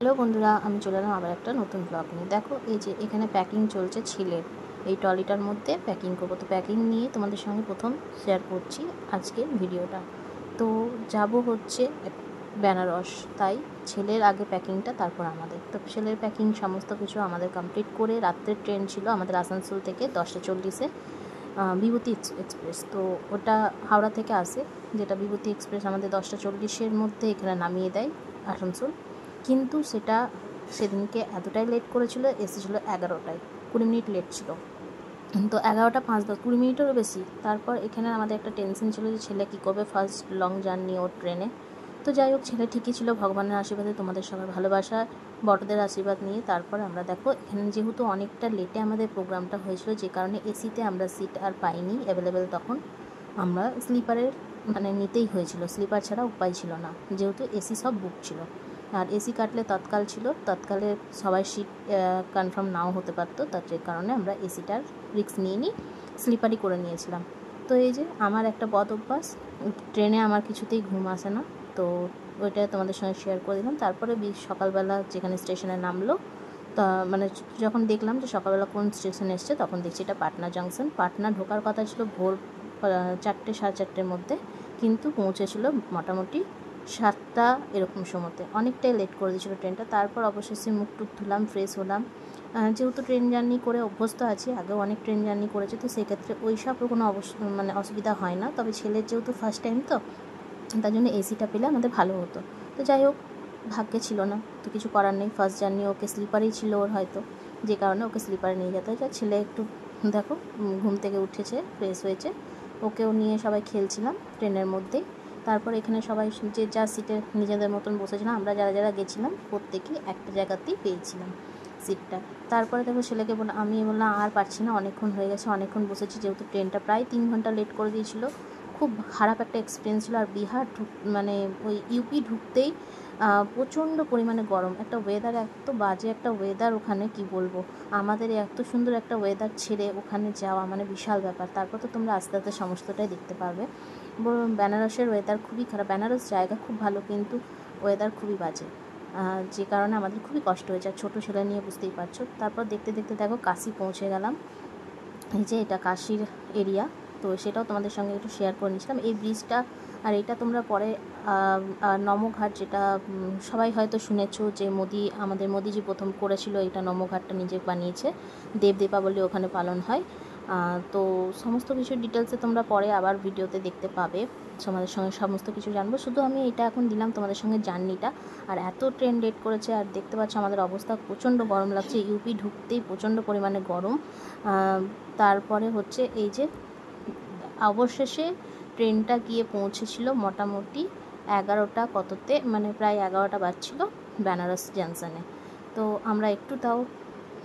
Hello বন্ধুরা, আমি চলে এলাম আবার একটা নতুন ব্লগ নিয়ে। দেখো এই যে এখানে প্যাকিং চলছে ছেলের, এই ট্রলিটার মধ্যে প্যাকিং করবো। তো প্যাকিং নিয়ে তোমাদের সঙ্গে প্রথম শেয়ার করছি আজকের ভিডিওটা। তো যাব হচ্ছে বেনারস, তাই ছেলের আগে প্যাকিংটা, তারপর আমাদের। তো ছেলের প্যাকিং সমস্ত কিছু আমাদের কমপ্লিট করে রাত্রের ট্রেন ছিল আমাদের আসানসোল থেকে 10:40-এ বিভূতি এক্সপ্রেস। তো ওটা হাওড়া থেকে আসে, যেটা বিভূতি এক্সপ্রেস আমাদের 10:40-এর মধ্যে এখানে নামিয়ে দেয় আসানসোল। কিন্তু সেটা সেদিনকে এতটাই লেট করেছিল, এসেছিলো 11টায়, 20 মিনিট লেট ছিল। তো 11টা 5-10, 20 মিনিটেরও বেশি। তারপর এখানে আমাদের একটা টেনশন ছিল যে ছেলে কী করবে, ফার্স্ট লং জার্নি ওর ট্রেনে। তো যাই হোক, ছেলে ঠিকই ছিল, ভগবানের আশীর্বাদে, তোমাদের সবার ভালোবাসা, বড়দের আশীর্বাদ নিয়ে। তারপর আমরা দেখো এখানে যেহেতু অনেকটা লেটে আমাদের প্রোগ্রামটা হয়েছিল, যে কারণে এসিতে আমরা সিট আর পাইনি অ্যাভেলেবেল। তখন আমরা স্লিপারের নিতেই হয়েছিল, স্লিপার ছাড়া উপায় ছিল না, যেহেতু এসি সব বুক ছিল। আর এসি কাটলে তৎকাল ছিল, তৎকালে সবাই সিট কনফার্ম নাও হতে পারতো, তার যে কারণে আমরা এসিটার রিস্ক নিয়ে স্লিপারই করে নিয়েছিলাম। তো এই যে আমার একটা বদ অভ্যাস, ট্রেনে আমার কিছুতেই ঘুম আসে না, তো ওইটা তোমাদের সঙ্গে শেয়ার করে দিলাম। তারপরে সকালবেলা যেখানে স্টেশনে নামলো, তা যখন দেখলাম যে সকালবেলা কোন স্টেশনে এসছে, তখন দেখছি এটা পাটনা জাংশন। পাটনা ঢোকার কথা ছিল ভোর 4টে 4:30-এর মধ্যে, কিন্তু পৌঁছেছিল মোটামুটি 7টা এরকম সময়তে। অনেকটাই লেট করে দিয়েছিল ট্রেনটা। তারপর অবশেষে মুখ টুক ধুলাম, ফ্রেশ হলাম। যেহেতু ট্রেন জার্নি করে অভ্যস্ত আছি, আগেও অনেক ট্রেন জার্নি করেছি, তো সেক্ষেত্রে ওই সব কোনো অসুবিধা হয় না। তবে ছেলের যেহেতু ফার্স্ট টাইম, তো তার জন্য এসিটা পেলে আমাদের ভালো হতো। তো যাই হোক, ভাগ্যে ছিল না, তো কিছু করার নেই। ফার্স্ট জার্নি ওকে স্লিপারেই ছিল ওর হয়তো, যে কারণে ওকে স্লিপারে নিয়ে যেতে হয়েছে। ছেলে একটু দেখো ঘুম থেকে উঠেছে, ফ্রেশ হয়েছে, ওকেও নিয়ে সবাই খেলছিলাম ট্রেনের মধ্যেই। তারপর এখানে সবাই যে যা সিটে নিজেদের মতন বসেছিলাম, আমরা যারা যারা গেছিলাম প্রত্যেকেই একটা জায়গাতেই পেয়েছিলাম সিটটা। তারপরে দেখো ছেলেকে আমি বললাম আর পারছি না, অনেকক্ষণ হয়ে গেছে, অনেকক্ষণ বসেছি, যেহেতু ট্রেনটা প্রায় 3 ঘন্টা লেট করে দিয়েছিল। খুব খারাপ একটা এক্সপিরিয়েন্স ছিল। আর বিহার ওই ইউপি ঢুকতেই প্রচণ্ড পরিমাণে গরম, একটা ওয়েদার, এত বাজে একটা ওয়েদার ওখানে, কি বলবো। আমাদের এত সুন্দর একটা ওয়েদার ছেড়ে ওখানে যাওয়া বিশাল ব্যাপার। তারপর তো তোমরা আস্তে আস্তে সমস্তটাই দেখতে পারবে। বেনারসের ওয়েদার খুবই খারাপ। বেনারস জায়গা খুব ভালো, কিন্তু ওয়েদার খুবই বাজে, যে কারণে আমাদের খুবই কষ্ট হয়েছে। আর ছোটো ছেলে নিয়ে বুঝতেই পারছো। তারপর দেখতে দেখতে দেখো কাশি পৌঁছে গেলাম। এই যে এটা কাশির এরিয়া, তো সেটাও তোমাদের সঙ্গে একটু শেয়ার করে নিয়েছিলাম। এই ব্রিজটা, আর এটা তোমরা পরে নমঘাট, যেটা সবাই হয়তো শুনেছো, যে আমাদের মোদিজি প্রথম করেছিল এটা, নমঘাটটা নিজে বানিয়েছে, দেব দীপাবলি ওখানে পালন হয়। তো সমস্ত কিছু ডিটেলসে তোমরা পরে আবার ভিডিওতে দেখতে পাবে, তোমাদের সঙ্গে সমস্ত কিছু জানবো। শুধু আমি এটা এখন দিলাম তোমাদের সঙ্গে জার্নিটা। আর এত ট্রেন লেট করেছে, আর দেখতে পাচ্ছ আমাদের অবস্থা, প্রচণ্ড গরম লাগছে, ইউপি ঢুকতেই প্রচণ্ড পরিমাণে গরম। তারপরে হচ্ছে এই যে অবশেষে ট্রেনটা গিয়ে পৌঁছেছিল মোটামুটি 11টা কততে, প্রায় 11টা বাজছিল বেনারস জাংশনে। তো আমরা একটু তাও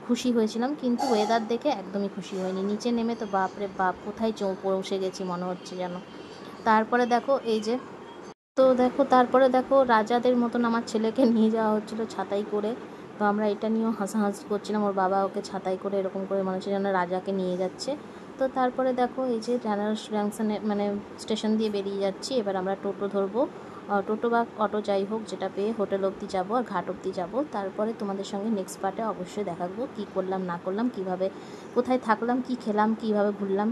খুশি হয়েছিলাম, কিন্তু ওয়েদার দেখে একদমই খুশি হয়নি। নিচে নেমে তো বাপরে বাপ, কোথায় পৌঁছে গেছি মনে হচ্ছে যেন। তারপরে দেখো এই যে, তারপরে দেখো রাজাদের মতন আমার ছেলেকে নিয়ে যাওয়া হচ্ছিলো ছাতাই করে। তো আমরা এটা নিয়েও হাসাহাসি করছিলাম, ওর বাবা ওকে ছাতাই করে এরকম করে মনে হচ্ছে যেন রাজাকে নিয়ে যাচ্ছে। তো তারপরে দেখো এই যে বেনারস জাংশনে স্টেশন দিয়ে বেরিয়ে যাচ্ছি। এবার আমরা টোটো ধরবো, টোটো বা অটো যাই হোক, যেটা পেয়ে হোটেল অবধি যাবো আর ঘাট অবধি যাবো। তারপরে তোমাদের সঙ্গে নেক্সট পার্টে অবশ্যই দেখাবো কী করলাম না করলাম, কীভাবে কোথায় থাকলাম, কী খেলাম, কীভাবে ঘুরলাম।